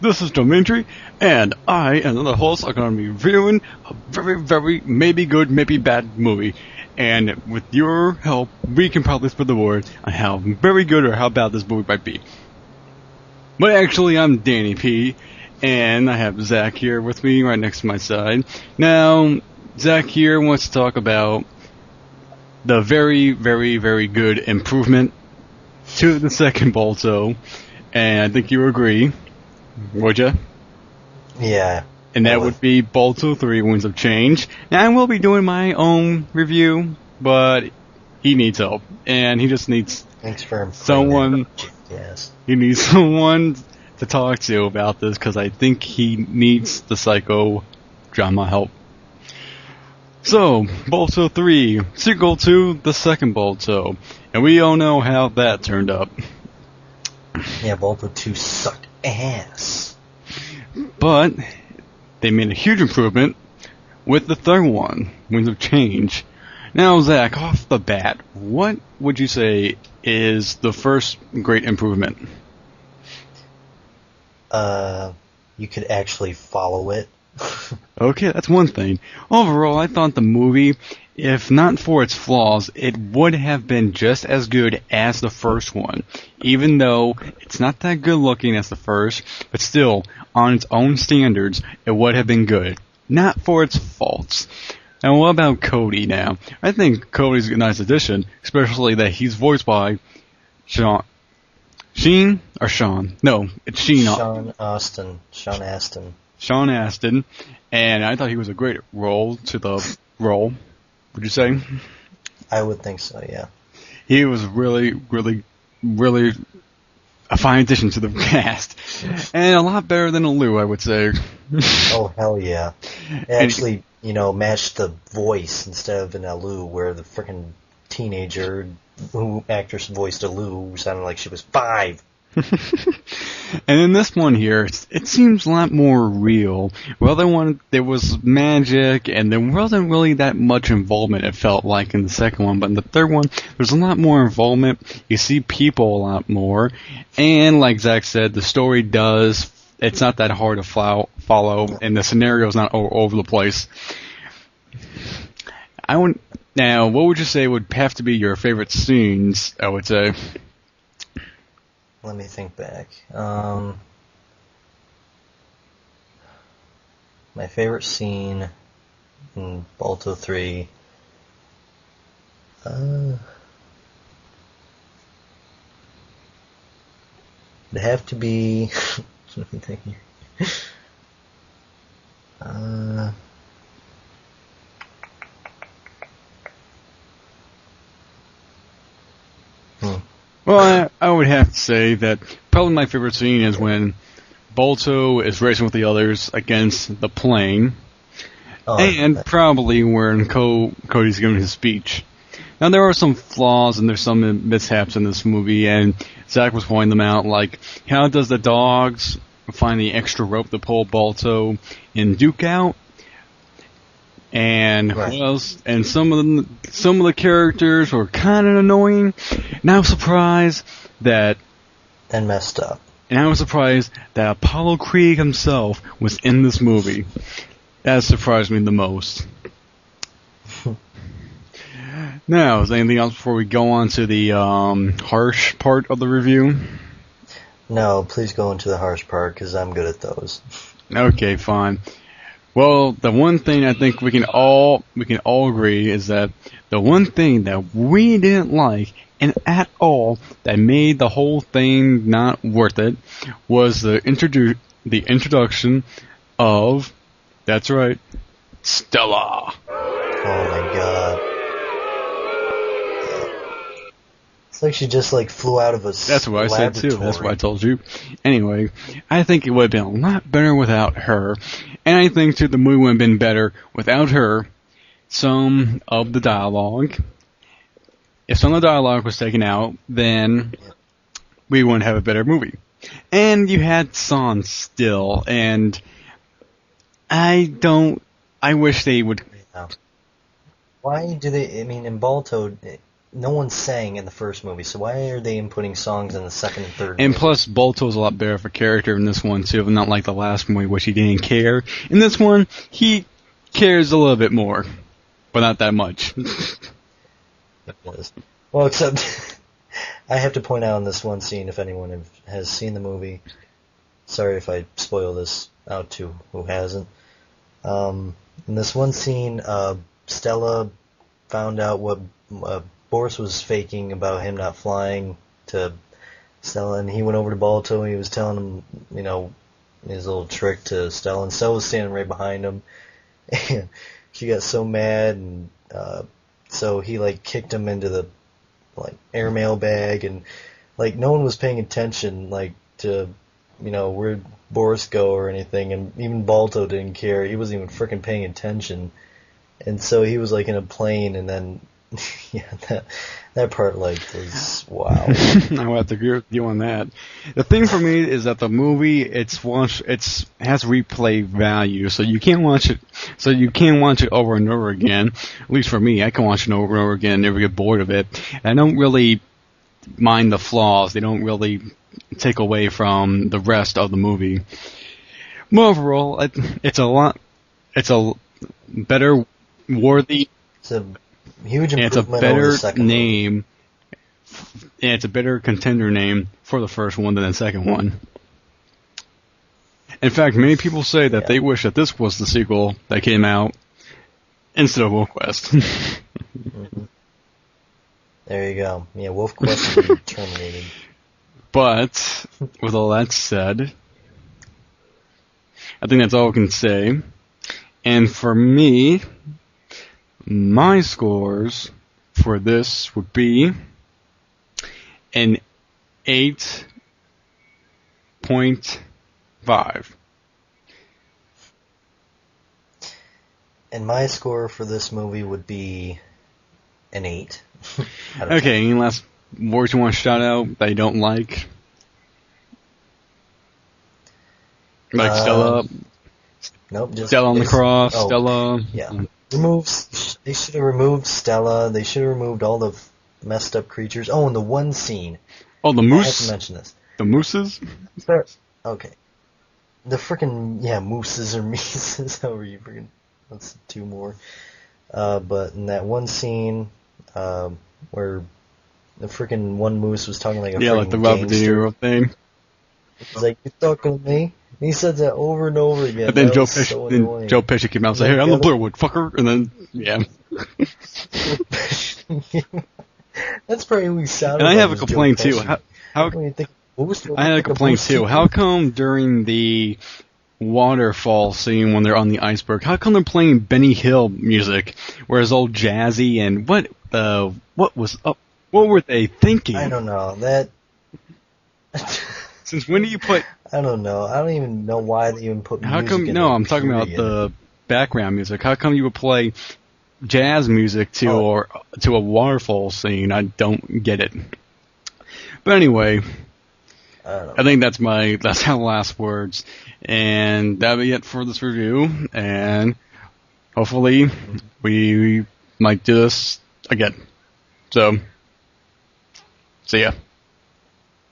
This is Dimitri, and I and the host are going to be reviewing a very, very maybe good, maybe bad movie. And with your help, we can probably spread the word on how very good or how bad this movie might be. But actually, I'm Danny P, and I have Zach here with me right next to my side. Now, Zach here wants to talk about the very, very, very good improvement to the second Balto, and I think you agree. Would ya? Yeah. And that would be Balto 3 Winds of Change. Now, I will be doing my own review, but he needs help. And he just needs someone. Yes. He needs someone to talk to about this, because I think he needs the psycho drama help. So, Balto 3, sequel to the second Balto. And we all know how that turned up. Yeah, Balto 2 sucked ass. But they made a huge improvement with the third one, Winds of Change. Now, Zach, off the bat, what would you say is the first great improvement? You could actually follow it. Okay, that's one thing. Overall, I thought the movie, if not for its flaws, it would have been just as good as the first one. Even though it's not that good looking as the first, but still, on its own standards, it would have been good. Not for its faults. And what about Cody now? I think Cody's a nice addition, especially that he's voiced by Sean. Sheen? Or Sean? No, it's Sheen. Sean Astin. Sean Astin, and I thought he was a great role to the role. Would you say? I would think so, yeah. He was really, really, really a fine addition to the cast, and a lot better than Lou, I would say. Oh, hell yeah. It actually, matched the voice instead of in Lou, where the frickin' teenager actress voiced Lou sounded like she was 5. And in this one here, it seems a lot more real. Well, there was magic, and there wasn't really that much involvement, it felt like, in the second one. But in the third one, there's a lot more involvement. You see people a lot more. And like Zach said, the story it's not that hard to follow, and the scenario's not all over the place. Now, what would you say would have to be your favorite scenes, I would say? Let me think back. My favorite scene in Balto 3. It'd have to be. Let me think here. Well, I would have to say that probably my favorite scene is when Balto is racing with the others against the plane, and probably when Cody's giving his speech. Now, there are some flaws and there's some mishaps in this movie, and Zach was pointing them out, like how does the dogs find the extra rope to pull Balto and Duke out? And right. What else? And some of the characters were kind of annoying. And I was surprised that. And messed up. And I was surprised that Apollo Creed himself was in this movie. That surprised me the most. Now, is there anything else before we go on to the harsh part of the review? No, please go into the harsh part, because I'm good at those. Okay, fine. Well, the one thing I think we can all agree is that the one thing that we didn't like and at all that made the whole thing not worth it was the introduction of, that's right, Stella. Oh my god. It's like she just flew out of a That's what I said too. That's what I told you. Anyway, I think it would have been a lot better without her. And I think too the movie would have been better without her. Some of the dialogue. If some of the dialogue was taken out, then we wouldn't have a better movie. And you had San still, and I wish they would. Why do they? I mean, in Balto, no one sang in the first movie, so why are they inputting songs in the second and third And movie? plus, Balto's a lot better of a character in this one too, not like the last movie, which he didn't care. In this one, he cares a little bit more, but not that much. It was. Well, except I have to point out in this one scene, if anyone has seen the movie, sorry if I spoil this out to who hasn't. In this one scene, Stella found out what Boris was faking about him not flying to Stella, and he went over to Balto and he was telling him, his little trick to Stella, and Stella was standing right behind him, and she got so mad, and so he kicked him into the airmail bag, and no one was paying attention to where'd Boris go or anything, and even Balto didn't care. He wasn't even freaking paying attention, and so he was in a plane, and then yeah, that part was wow. I will have to agree with you on that. The thing for me is that the movie has replay value, so you can't watch it. So you can watch it over and over again. At least for me, I can watch it over and over again and never get bored of it. And I don't really mind the flaws. They don't really take away from the rest of the movie. But overall, it's a better worthy. It's a huge And it's a improvement over the better second name, and it's a better contender name for the first one than the second one. In fact, many people say that they wish that this was the sequel that came out instead of Wolf Quest. Mm-hmm. There you go. Yeah, Wolf Quest will be terminated. But, with all that said, I think that's all I can say. And for me, my scores for this would be an 8.5. And my score for this movie would be an 8. Okay, any last words you want to shout out that you don't like? Stella? Nope, just Stella on the cross, oh, Stella... Yeah. They should have removed Stella. They should have removed all the messed up creatures. Oh, and the one scene. Oh, the I have moose? to mention this. The mooses? Okay. The frickin' mooses or meeses, however you freaking... That's 2 more. But in that one scene, where the frickin' one moose was talking like a like the Robert De Niro thing. He's like, "You talking to me?" And he said that over and over again. And then Joe Pesci came out and said, "Hey, I'm the Blairwood fucker," and then That's probably who he sounded. And I have a like, complaint too. When you think I had a complaint too. How come during the waterfall scene when they're on the iceberg, how come they're playing Benny Hill music, whereas all jazzy and what was up? What were they thinking? I don't know that. Since when do you put? I don't know. I don't even know why they even put. How music come? in No, it, I'm talking about the background music. How come you would play jazz music to a waterfall scene? I don't get it. But anyway, I think that's our last words, and that'll be it for this review. And hopefully, we might do this again. So, see ya.